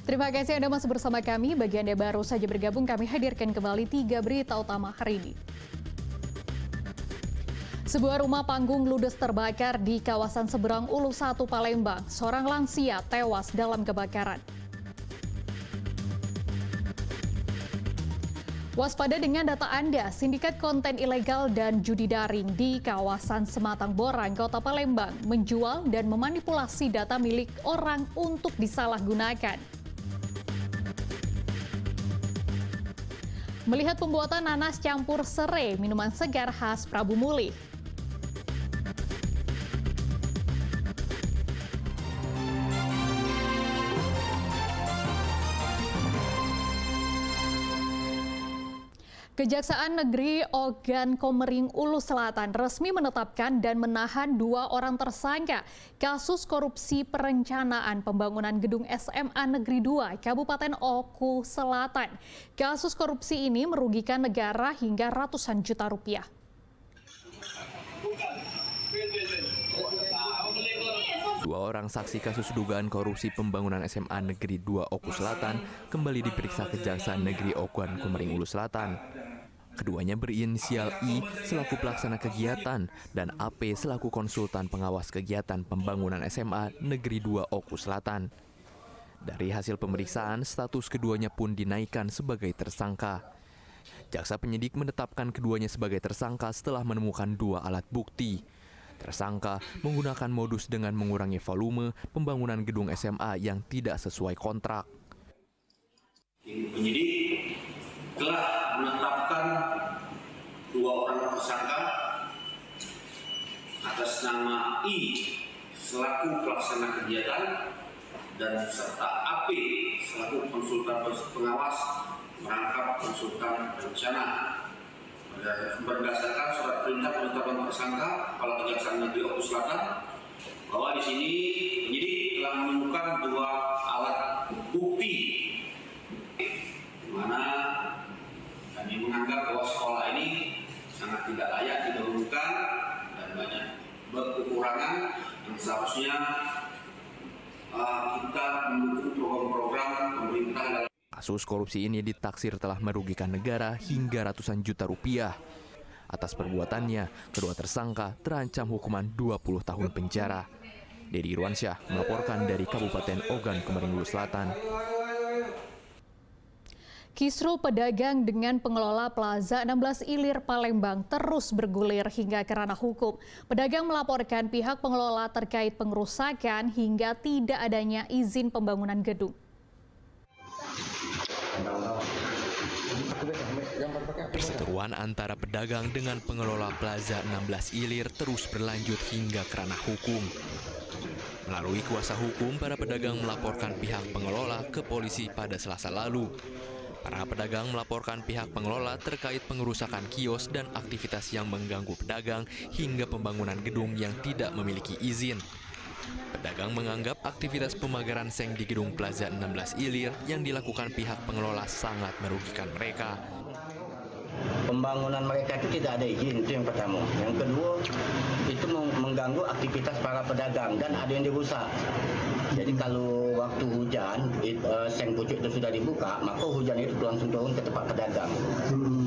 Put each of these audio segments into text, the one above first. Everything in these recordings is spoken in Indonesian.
Terima kasih Anda masih bersama kami. Bagi Anda baru saja bergabung, kami hadirkan kembali 3 berita utama hari ini. Sebuah rumah panggung ludes terbakar di kawasan seberang Ulu 1 Palembang. Seorang lansia tewas dalam kebakaran. Waspada dengan data Anda, sindikat konten ilegal dan judi daring di kawasan Sematang Borang, Kota Palembang, menjual dan memanipulasi data milik orang untuk disalahgunakan. Melihat pembuatan nanas campur serai, minuman segar khas Prabu Muli. Kejaksaan Negeri Ogan Komering Ulu Selatan resmi menetapkan dan menahan 2 orang tersangka kasus korupsi perencanaan pembangunan gedung SMA Negeri 2 Kabupaten Oku Selatan. Kasus korupsi ini merugikan negara hingga ratusan juta rupiah. Dua orang saksi kasus dugaan korupsi pembangunan SMA Negeri 2 Oku Selatan kembali diperiksa Kejaksaan Negeri Ogan Komering Ulu Selatan. Keduanya berinisial I selaku pelaksana kegiatan dan AP selaku konsultan pengawas kegiatan pembangunan SMA Negeri 2 Oku Selatan. Dari hasil pemeriksaan, status keduanya pun dinaikkan sebagai tersangka. Jaksa penyidik menetapkan keduanya sebagai tersangka setelah menemukan 2 alat bukti. Tersangka menggunakan modus dengan mengurangi volume pembangunan gedung SMA yang tidak sesuai kontrak. Penyidik telah menetapkan 2 orang tersangka atas nama I selaku pelaksana kegiatan dan serta AP selaku konsultan pengawas merangkap konsultan rencana. Berdasarkan surat perintah penetapan tersangka Kepala Kejaksaan Negeri Oku Selatan bahwa di sini penyidik telah menemukan 2 alat bukti di mana kami menganggap bahwa sekolah ini sangat tidak layak didahulukan dan banyak berkekurangan yang seharusnya kita mendukung program-program pemerintah dalam. Kasus korupsi ini ditaksir telah merugikan negara hingga ratusan juta rupiah. Atas perbuatannya, kedua tersangka terancam hukuman 20 tahun penjara. Dedi Irwansyah melaporkan dari Kabupaten Ogan Komering Ulu Selatan. Kisru pedagang dengan pengelola Plaza 16 Ilir Palembang terus bergulir hingga ke ranah hukum. Pedagang melaporkan pihak pengelola terkait pengerusakan hingga tidak adanya izin pembangunan gedung. Perseteruan antara pedagang dengan pengelola Plaza 16 Ilir terus berlanjut hingga ke ranah hukum. Melalui kuasa hukum, para pedagang melaporkan pihak pengelola ke polisi pada Selasa lalu. Para pedagang melaporkan pihak pengelola terkait pengerusakan kios dan aktivitas yang mengganggu pedagang hingga pembangunan gedung yang tidak memiliki izin. Pedagang menganggap aktivitas pemagaran seng di gedung Plaza 16 Ilir yang dilakukan pihak pengelola sangat merugikan mereka. Pembangunan mereka itu tidak ada izin, itu yang pertama. Yang kedua, itu mengganggu aktivitas para pedagang dan ada yang dirusak. Jadi kalau waktu hujan, seng pucuk itu sudah dibuka, maka hujan itu langsung turun ke tempat pedagang.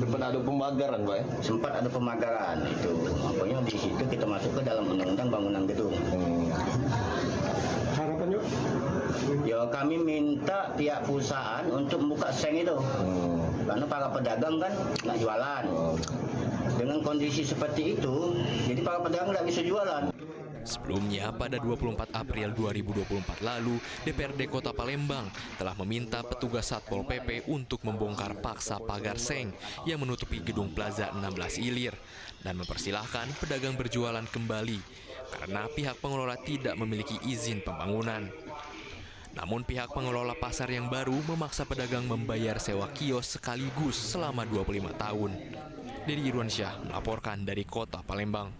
Sempat ada pemagaran, Pak? Sempat ada pemagaran itu. Makanya di situ kita masuk ke dalam undang-undang bangunan gedung. Harapannya? Ya kami minta pihak perusahaan untuk membuka seng itu. Karena para pedagang kan nak jualan. Dengan kondisi seperti itu, jadi para pedagang tidak bisa jualan. Sebelumnya, pada 24 April 2024 lalu, DPRD Kota Palembang telah meminta petugas Satpol PP untuk membongkar paksa pagar seng yang menutupi gedung Plaza 16 Ilir dan mempersilahkan pedagang berjualan kembali karena pihak pengelola tidak memiliki izin pembangunan. Namun pihak pengelola pasar yang baru memaksa pedagang membayar sewa kios sekaligus selama 25 tahun. Dedi Irwansyah melaporkan dari Kota Palembang.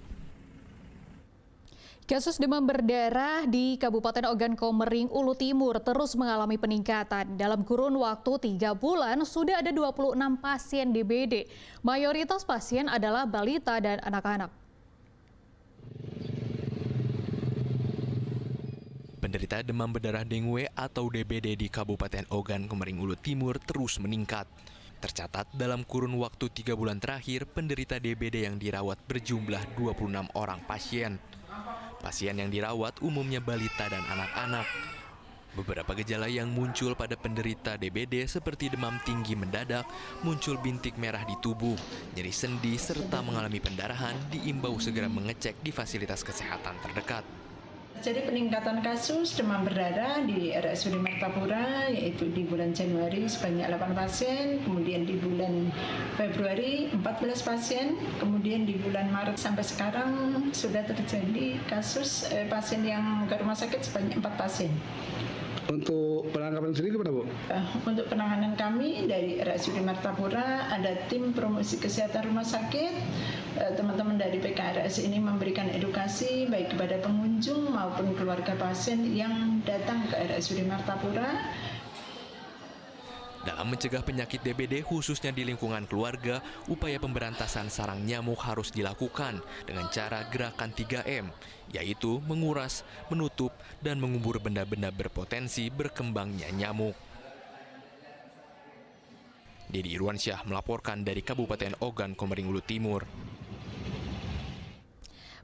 Kasus demam berdarah di Kabupaten Ogan Komering Ulu Timur terus mengalami peningkatan. Dalam kurun waktu 3 bulan, sudah ada 26 pasien DBD. Mayoritas pasien adalah balita dan anak-anak. Penderita demam berdarah dengue atau DBD di Kabupaten Ogan Komering Ulu Timur terus meningkat. Tercatat dalam kurun waktu 3 bulan terakhir, penderita DBD yang dirawat berjumlah 26 orang pasien. Pasien yang dirawat umumnya balita dan anak-anak. Beberapa gejala yang muncul pada penderita DBD seperti demam tinggi mendadak, muncul bintik merah di tubuh, nyeri sendi, serta mengalami pendarahan diimbau segera mengecek di fasilitas kesehatan terdekat. Jadi peningkatan kasus demam berdarah di RSUD Martapura yaitu di bulan Januari sebanyak 8 pasien, kemudian di bulan Februari 14 pasien, kemudian di bulan Maret sampai sekarang sudah terjadi kasus pasien yang ke rumah sakit sebanyak 4 pasien. Untuk penanganan sendiri gimana, Bu? Untuk penanganan kami dari RSUD Martapura ada tim promosi kesehatan rumah sakit. Teman-teman dari PKRS ini memberikan edukasi baik kepada pengunjung maupun keluarga pasien yang datang ke RSUD Martapura. Dalam mencegah penyakit DBD khususnya di lingkungan keluarga, upaya pemberantasan sarang nyamuk harus dilakukan dengan cara gerakan 3M, yaitu menguras, menutup, dan mengubur benda-benda berpotensi berkembangnya nyamuk. Dedi Irwansyah melaporkan dari Kabupaten Ogan Komering Ulu Timur.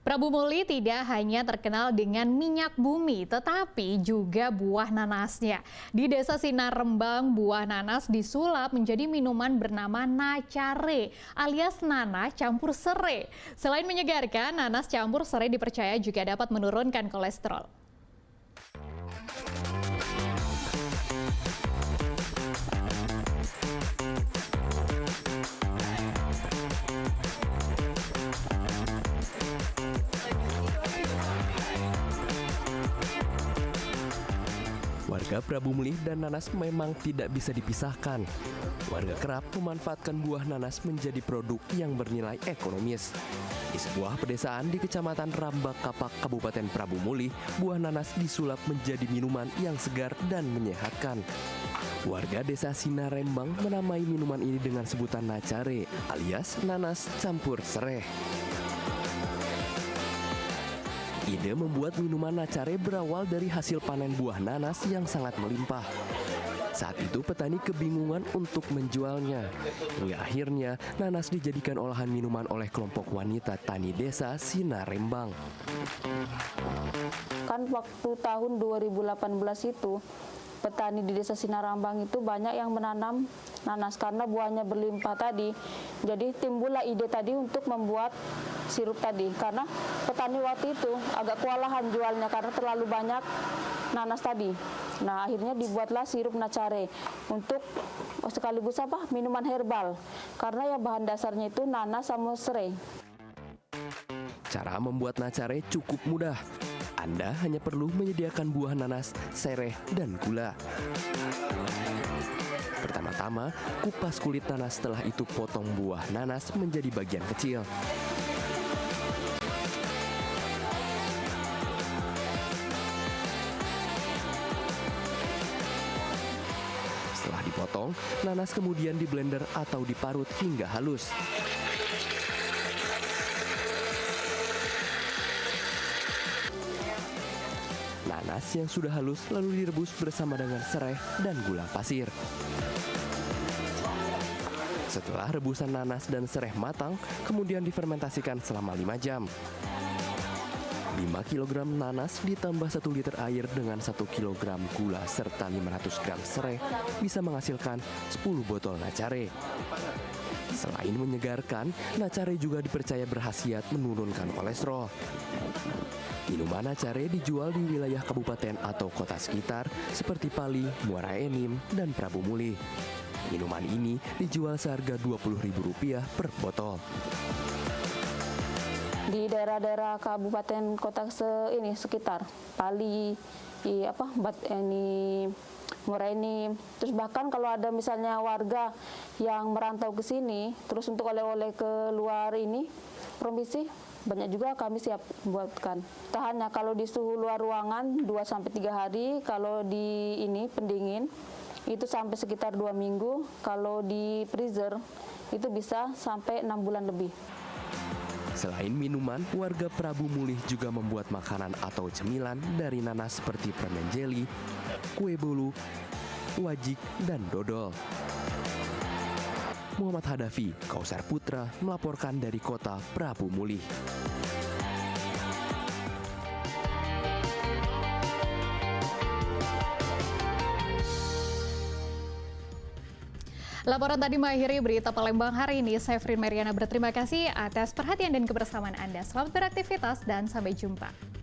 Prabu Muli tidak hanya terkenal dengan minyak bumi, tetapi juga buah nanasnya. Di Desa Sinar Rembang, buah nanas disulap menjadi minuman bernama nacare, alias nana campur serai. Selain menyegarkan, nanas campur serai dipercaya juga dapat menurunkan kolesterol. Warga Prabu Mulih dan nanas memang tidak bisa dipisahkan. Warga kerap memanfaatkan buah nanas menjadi produk yang bernilai ekonomis. Di sebuah pedesaan di Kecamatan Rambak Kapak, Kabupaten Prabu Mulih, buah nanas disulap menjadi minuman yang segar dan menyehatkan. Warga Desa Sinar Rembang menamai minuman ini dengan sebutan nacare, alias nanas campur sereh. Ide membuat minuman nacare berawal dari hasil panen buah nanas yang sangat melimpah. Saat itu petani kebingungan untuk menjualnya. Hingga akhirnya nanas dijadikan olahan minuman oleh kelompok wanita tani desa Sinar Rembang. Kan waktu tahun 2018 itu petani di Desa Sinar Rembang itu banyak yang menanam nanas karena buahnya berlimpah tadi. Jadi timbullah ide tadi untuk membuat sirup tadi karena petani waktu itu agak kewalahan jualnya karena terlalu banyak nanas tadi. Nah, akhirnya dibuatlah sirup nacare untuk sekaligus minuman herbal karena ya bahan dasarnya itu nanas sama serai. Cara membuat nacare cukup mudah. Anda hanya perlu menyediakan buah nanas, sereh, dan gula. Pertama-tama, kupas kulit nanas, setelah itu potong buah nanas menjadi bagian kecil. Setelah dipotong, nanas kemudian diblender atau diparut hingga halus. Nanas yang sudah halus lalu direbus bersama dengan serai dan gula pasir. Setelah rebusan nanas dan serai matang, kemudian difermentasikan selama 5 jam. 5 kg nanas ditambah 1 liter air dengan 1 kg gula serta 500 gram serai bisa menghasilkan 10 botol nacare. Selain menyegarkan, nacare juga dipercaya berkhasiat menurunkan kolesterol. Minuman nacare dijual di wilayah kabupaten atau kota sekitar seperti Pali, Muara Enim, dan Prabu Mulih. Minuman ini dijual seharga Rp20.000 per botol. Di daerah-daerah kabupaten kota sekitar Pali, Muara Enim, terus bahkan kalau ada misalnya warga yang merantau ke sini, terus untuk oleh-oleh ke luar ini provinsi, banyak juga kami siap buatkan. Tahannya kalau di suhu luar ruangan 2-3 hari, kalau di ini pendingin itu sampai sekitar 2 minggu, kalau di freezer itu bisa sampai 6 bulan lebih. Selain minuman, warga Prabu Mulih juga membuat makanan atau cemilan dari nanas seperti permen jeli, kue bolu, wajik, dan dodol. Muhammad Hadafi, Kausar Putra, melaporkan dari kota Prabu Mulih. Laporan tadi mengakhiri berita Palembang hari ini. Saya Frin Mariana berterima kasih atas perhatian dan kebersamaan Anda. Selamat beraktivitas dan sampai jumpa.